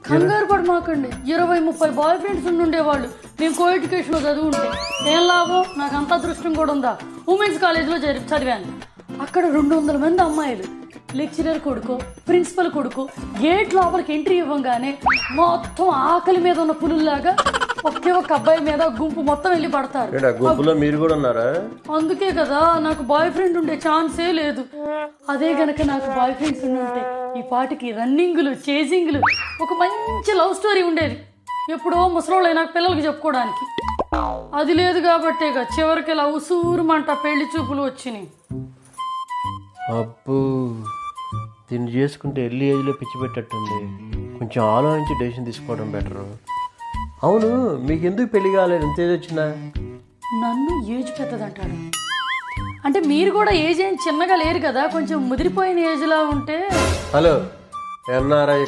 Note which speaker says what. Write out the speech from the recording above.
Speaker 1: కంగారు పడి మాకండి 20-30 bye friends ఉండేవాళ్ళు. నేను కో ఎడ్యుకేషన్లో చదువుంటే ఏం లాభం, నాకు అంత అదృష్టం కూడా ఉందా. ఉమెన్స్ కాలేజ్లో చదివాను. అక్కడ 200 మంది అమ్మాయిలు. లెక్చరర్ కొడుకు, ప్రిన్సిపల్ కొడుకు గేట్ లోపలికి ఎంట్రీ ఇవ్వగానే మొత్తం ఆకలి మీద ఉన్న పులుల్లాగా ఒకే ఒక అబ్బాయి మీద గుంపు మొత్తం వెళ్ళి పడతారు.
Speaker 2: మీరు కూడా ఉన్నారా?
Speaker 1: అందుకే కదా నాకు బాయ్ ఫ్రెండ్ ఉండే ఛాన్సే లేదు. అదే గనక నాకు బాయ్ ఫ్రెండ్స్ ఉంటే ఈ పాటికి రన్నింగ్లు, చేజింగ్లు, ఒక మంచి లవ్ స్టోరీ ఉండేది. ఎప్పుడో ముసలోళ్ళు నాకు పిల్లలకి చెప్పుకోవడానికి. అది లేదు కాబట్టే చివరికి ఇలా ఉసూరుమంట పెళ్లి చూపులు వచ్చినాయి.
Speaker 2: అబ్బో, దీన్ని చేసుకుంటే ఎర్లీ ఏజ్లో పిచ్చి పెట్టట్టుంది. కొంచెం ఆలోచించి డెసిషన్ తీసుకోవడం బెటర్. అవును, మీకు ఎందుకు పెళ్లి కాలేదు? ఎంత ఏజ్ వచ్చినా?
Speaker 1: నన్ను ఏజ్ పెద్దదంటాడు అంటే మీరు కూడా ఏజ్ ఏం చిన్నగా లేరు కదా, కొంచెం ముదిరిపోయిన ఏజ్లా ఉంటే.
Speaker 2: Hello, NRI